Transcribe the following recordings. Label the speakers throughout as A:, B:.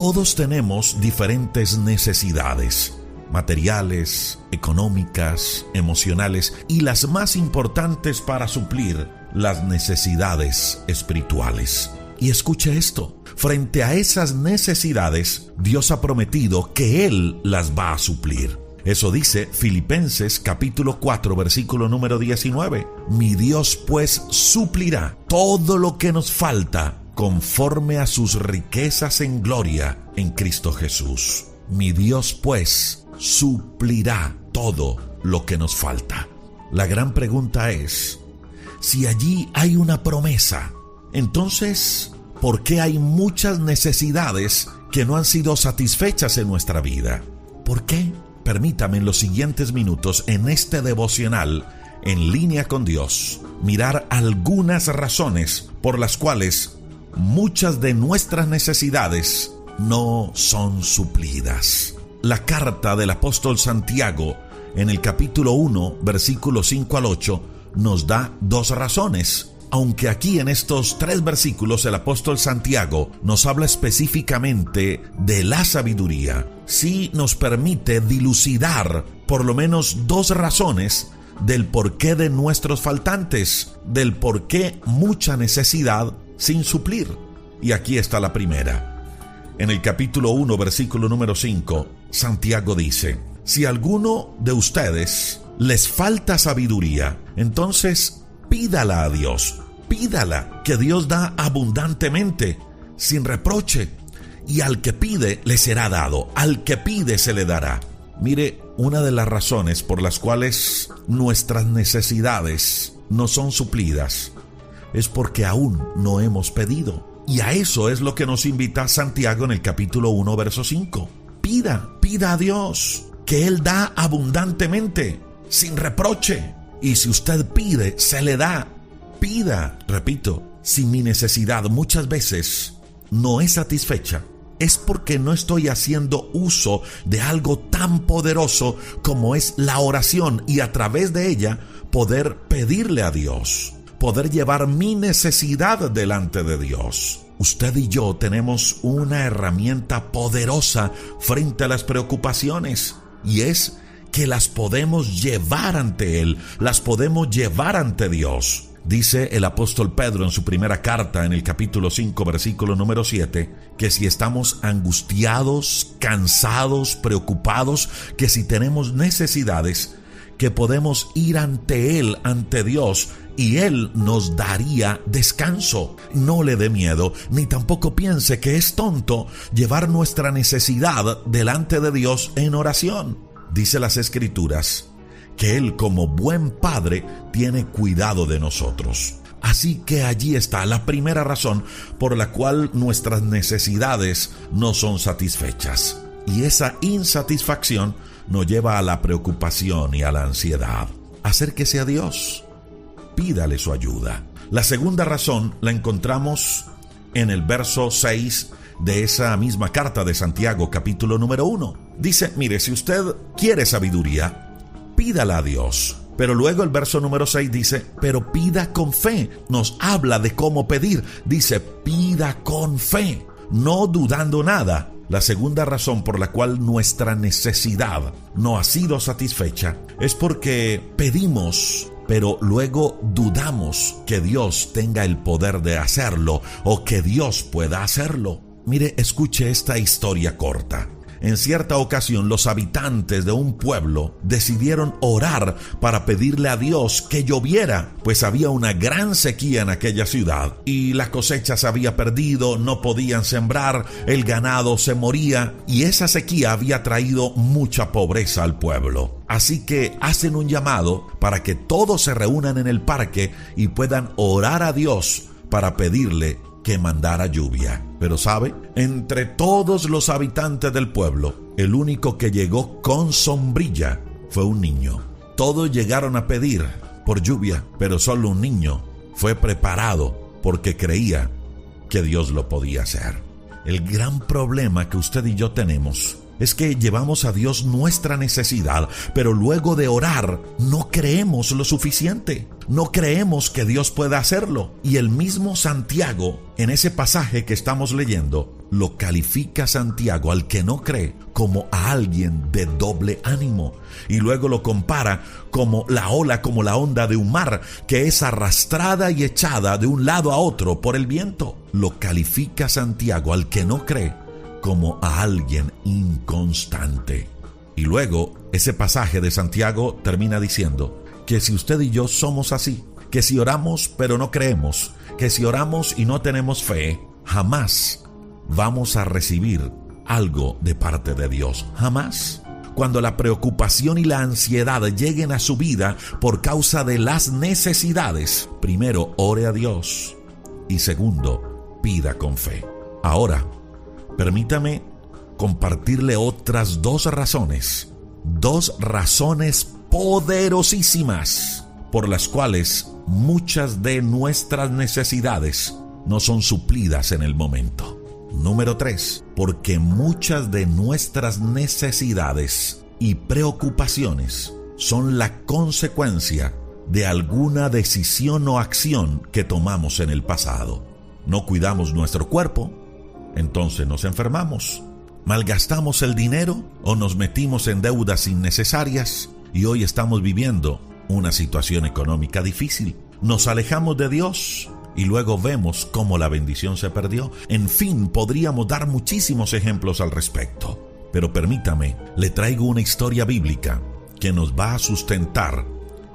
A: Todos tenemos diferentes necesidades, materiales, económicas, emocionales y las más importantes para suplir las necesidades espirituales. Y escuche esto, frente a esas necesidades, Dios ha prometido que Él las va a suplir. Eso dice Filipenses capítulo 4, versículo número 19. Mi Dios pues suplirá todo lo que nos falta conforme a sus riquezas en gloria en Cristo Jesús. Mi Dios pues suplirá todo lo que nos falta. La gran pregunta es, si allí hay una promesa, entonces, ¿por qué hay muchas necesidades que no han sido satisfechas en nuestra vida? ¿Por qué? Permítame en los siguientes minutos en este devocional en línea con Dios mirar algunas razones por las cuales muchas de nuestras necesidades no son suplidas. La carta del apóstol Santiago en el capítulo 1, versículos 5 al 8 nos da dos razones. Aunque aquí en estos 3 versículos el apóstol Santiago nos habla específicamente de la sabiduría, sí nos permite dilucidar por lo menos 2 razones del porqué de nuestros faltantes, del porqué mucha necesidad sin suplir. Y aquí está la primera. En el capítulo 1, versículo número 5, Santiago dice: si a alguno de ustedes les falta sabiduría, entonces pídala a Dios, pídala, que Dios da abundantemente, sin reproche, y al que pide le será dado, al que pide se le dará. Mire, una de las razones por las cuales nuestras necesidades no son suplidas es porque aún no hemos pedido. Y a eso es lo que nos invita Santiago en el capítulo 1, verso 5. Pida a Dios, que Él da abundantemente, sin reproche. Y si usted pide, se le da. Pida, repito, si mi necesidad muchas veces no es satisfecha, es porque no estoy haciendo uso de algo tan poderoso como es la oración y a través de ella poder pedirle a Dios, poder llevar mi necesidad delante de Dios. Usted y yo tenemos una herramienta poderosa frente a las preocupaciones y es que las podemos llevar ante Él, las podemos llevar ante Dios. Dice el apóstol Pedro en su primera carta, en el capítulo 5, versículo número 7, que si estamos angustiados, cansados, preocupados, que si tenemos necesidades, que podemos ir ante Él, ante Dios, y Él nos daría descanso. No le dé miedo, ni tampoco piense que es tonto llevar nuestra necesidad delante de Dios en oración. Dice las Escrituras que Él, como buen Padre, tiene cuidado de nosotros. Así que allí está la primera razón por la cual nuestras necesidades no son satisfechas. Y esa insatisfacción nos lleva a la preocupación y a la ansiedad. Acérquese a Dios, pídale su ayuda. La segunda razón la encontramos en el verso 6 de esa misma carta de Santiago, capítulo número 1. Dice, mire, si usted quiere sabiduría, pídala a Dios. Pero luego el verso número 6 dice, pero pida con fe. Nos habla de cómo pedir. Dice, pida con fe, no dudando nada. La segunda razón por la cual nuestra necesidad no ha sido satisfecha es porque pedimos, pero luego dudamos que Dios tenga el poder de hacerlo o que Dios pueda hacerlo. Mire, escuche esta historia corta. En cierta ocasión, los habitantes de un pueblo decidieron orar para pedirle a Dios que lloviera, pues había una gran sequía en aquella ciudad y la cosecha se había perdido, no podían sembrar, el ganado se moría y esa sequía había traído mucha pobreza al pueblo. Así que hacen un llamado para que todos se reúnan en el parque y puedan orar a Dios para pedirle que mandara lluvia. Pero ¿sabe? Entre todos los habitantes del pueblo, el único que llegó con sombrilla fue un niño. Todos llegaron a pedir por lluvia, pero solo un niño fue preparado porque creía que Dios lo podía hacer. El gran problema que usted y yo tenemos es que llevamos a Dios nuestra necesidad, pero luego de orar no creemos lo suficiente. No creemos que Dios pueda hacerlo. Y el mismo Santiago, en ese pasaje que estamos leyendo, lo califica Santiago al que no cree como a alguien de doble ánimo. Y luego lo compara como la ola, como la onda de un mar que es arrastrada y echada de un lado a otro por el viento. Lo califica Santiago al que no cree como a alguien inconstante. Y luego ese pasaje de Santiago termina diciendo que si usted y yo somos así, que si oramos pero no creemos, que si oramos y no tenemos fe, jamás vamos a recibir algo de parte de Dios. Jamás. Cuando la preocupación y la ansiedad lleguen a su vida por causa de las necesidades, primero ore a Dios y segundo, pida con fe. Ahora, permítame compartirle otras dos razones poderosísimas por las cuales muchas de nuestras necesidades no son suplidas en el momento. Número 3, porque muchas de nuestras necesidades y preocupaciones son la consecuencia de alguna decisión o acción que tomamos en el pasado. No cuidamos nuestro cuerpo, entonces nos enfermamos. Malgastamos el dinero o nos metimos en deudas innecesarias y hoy estamos viviendo una situación económica difícil. Nos alejamos de Dios y luego vemos cómo la bendición se perdió. En fin, podríamos dar muchísimos ejemplos al respecto. Pero permítame, le traigo una historia bíblica que nos va a sustentar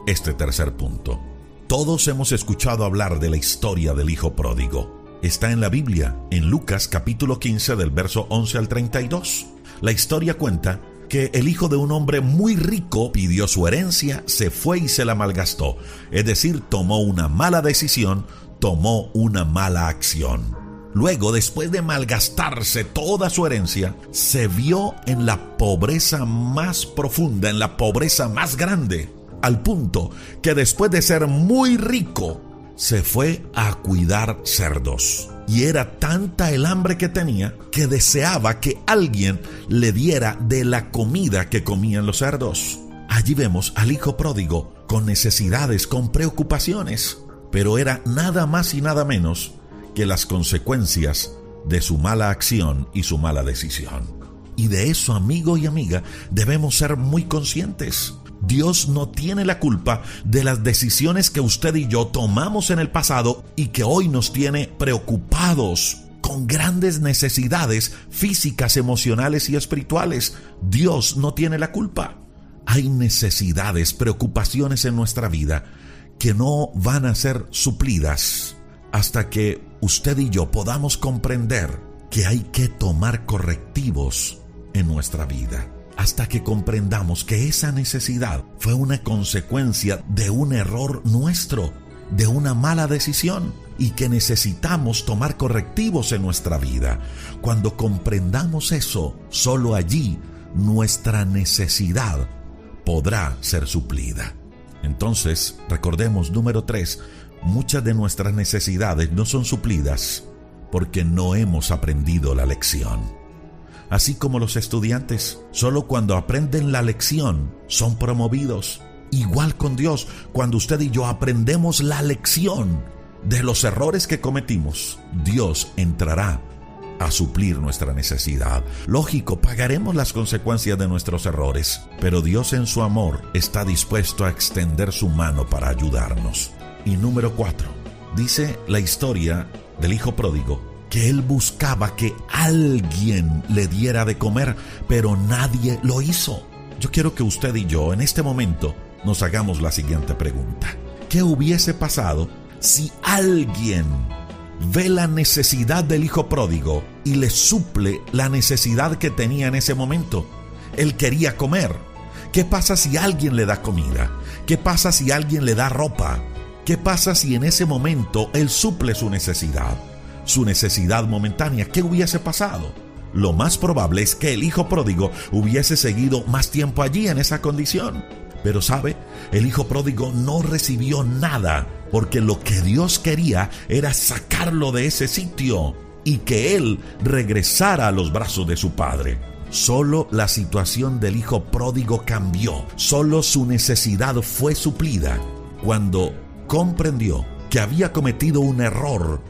A: este tercer punto. Todos hemos escuchado hablar de la historia del hijo pródigo. Está en la Biblia, en Lucas capítulo 15 del verso 11 al 32. La historia cuenta que el hijo de un hombre muy rico pidió su herencia, se fue y se la malgastó. Es decir, tomó una mala decisión, tomó una mala acción. Luego, después de malgastarse toda su herencia, se vio en la pobreza más profunda, en la pobreza más grande, al punto que después de ser muy rico, se fue a cuidar cerdos. Y era tanta el hambre que tenía que deseaba que alguien le diera de la comida que comían los cerdos. Allí vemos al hijo pródigo con necesidades, con preocupaciones, pero era nada más y nada menos que las consecuencias de su mala acción y su mala decisión. Y de eso, amigo y amiga, debemos ser muy conscientes. Dios no tiene la culpa de las decisiones que usted y yo tomamos en el pasado y que hoy nos tiene preocupados con grandes necesidades físicas, emocionales y espirituales. Dios no tiene la culpa. Hay necesidades, preocupaciones en nuestra vida que no van a ser suplidas hasta que usted y yo podamos comprender que hay que tomar correctivos en nuestra vida. Hasta que comprendamos que esa necesidad fue una consecuencia de un error nuestro, de una mala decisión, y que necesitamos tomar correctivos en nuestra vida. Cuando comprendamos eso, solo allí nuestra necesidad podrá ser suplida. Entonces, recordemos, número 3, muchas de nuestras necesidades no son suplidas porque no hemos aprendido la lección. Así como los estudiantes, solo cuando aprenden la lección son promovidos. Igual con Dios, cuando usted y yo aprendemos la lección de los errores que cometimos, Dios entrará a suplir nuestra necesidad. Lógico, pagaremos las consecuencias de nuestros errores, pero Dios en su amor está dispuesto a extender su mano para ayudarnos. Y número 4, dice la historia del hijo pródigo que él buscaba que alguien le diera de comer, pero nadie lo hizo. Yo quiero que usted y yo en este momento nos hagamos la siguiente pregunta. ¿Qué hubiese pasado si alguien ve la necesidad del hijo pródigo y le suple la necesidad que tenía en ese momento? Él quería comer. ¿Qué pasa si alguien le da comida? ¿Qué pasa si alguien le da ropa? ¿Qué pasa si en ese momento él suple su necesidad momentánea? ¿Qué hubiese pasado? Lo más probable es que el hijo pródigo hubiese seguido más tiempo allí en esa condición. Pero ¿sabe? El hijo pródigo no recibió nada porque lo que Dios quería era sacarlo de ese sitio. y que él regresara a los brazos de su padre. Solo la situación del hijo pródigo cambió. Solo su necesidad fue suplida cuando comprendió que había cometido un error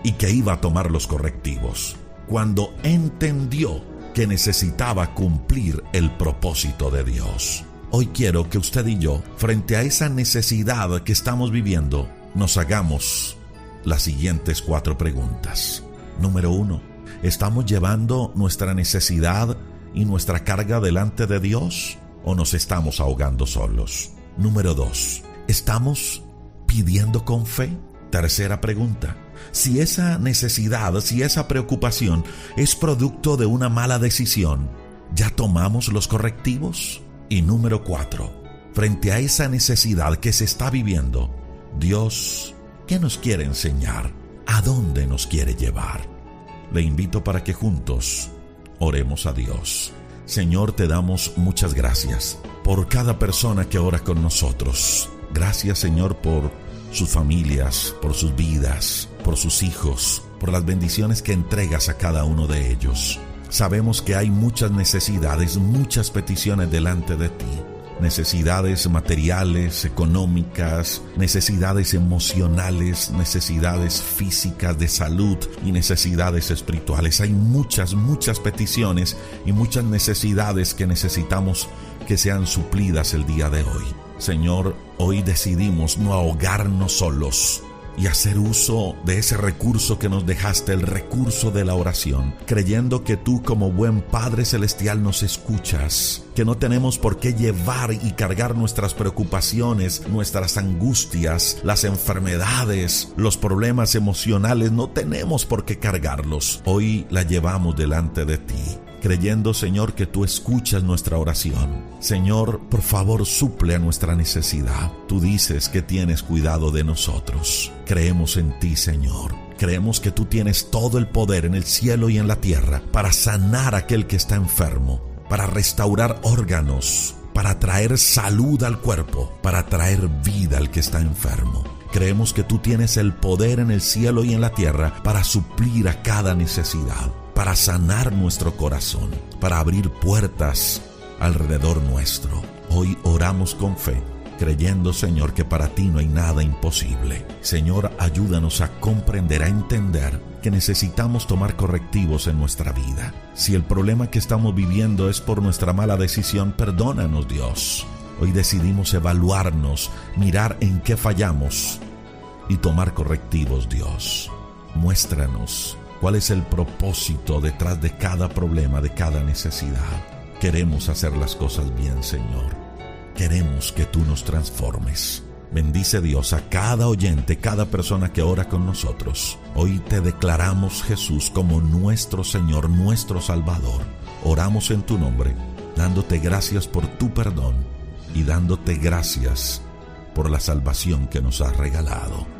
A: y que iba a tomar los correctivos. Cuando entendió que necesitaba cumplir el propósito de Dios. Hoy quiero que usted y yo, frente a esa necesidad que estamos viviendo, nos hagamos las siguientes 4 preguntas. Número 1, ¿estamos llevando nuestra necesidad y nuestra carga delante de Dios o nos estamos ahogando solos? Número 2, ¿estamos pidiendo con fe? Tercera pregunta, si esa necesidad, si esa preocupación es producto de una mala decisión, ¿ya tomamos los correctivos? Y número 4, frente a esa necesidad que se está viviendo, Dios, ¿qué nos quiere enseñar? ¿A dónde nos quiere llevar? Le invito para que juntos oremos a Dios. Señor, te damos muchas gracias por cada persona que ora con nosotros. Gracias, Señor, por sus familias, por sus vidas, por sus hijos, por las bendiciones que entregas a cada uno de ellos. Sabemos que hay muchas necesidades, muchas peticiones delante de ti. Necesidades materiales, económicas, necesidades emocionales, necesidades físicas de salud y necesidades espirituales. Hay muchas peticiones y muchas necesidades que necesitamos que sean suplidas el día de hoy. Señor, hoy decidimos no ahogarnos solos y hacer uso de ese recurso que nos dejaste, el recurso de la oración, creyendo que tú como buen Padre Celestial nos escuchas, que no tenemos por qué llevar y cargar nuestras preocupaciones, nuestras angustias, las enfermedades, los problemas emocionales, no tenemos por qué cargarlos. Hoy la llevamos delante de ti, creyendo, Señor, que tú escuchas nuestra oración. Señor, por favor, suple a nuestra necesidad. Tú dices que tienes cuidado de nosotros. Creemos en ti, Señor. Creemos que tú tienes todo el poder en el cielo y en la tierra para sanar a aquel que está enfermo, para restaurar órganos, para traer salud al cuerpo, para traer vida al que está enfermo. Creemos que tú tienes el poder en el cielo y en la tierra para suplir a cada necesidad, para sanar nuestro corazón, para abrir puertas alrededor nuestro. Hoy oramos con fe, creyendo, Señor, que para ti no hay nada imposible. Señor, ayúdanos a comprender, a entender que necesitamos tomar correctivos en nuestra vida. Si el problema que estamos viviendo es por nuestra mala decisión, perdónanos, Dios. Hoy decidimos evaluarnos, mirar en qué fallamos y tomar correctivos, Dios. Muéstranos cuál es el propósito detrás de cada problema, de cada necesidad. Queremos hacer las cosas bien, Señor. Queremos que tú nos transformes. Bendice, Dios, a cada oyente, cada persona que ora con nosotros. Hoy te declaramos, Jesús, como nuestro Señor, nuestro Salvador. Oramos en tu nombre, dándote gracias por tu perdón y dándote gracias por la salvación que nos has regalado.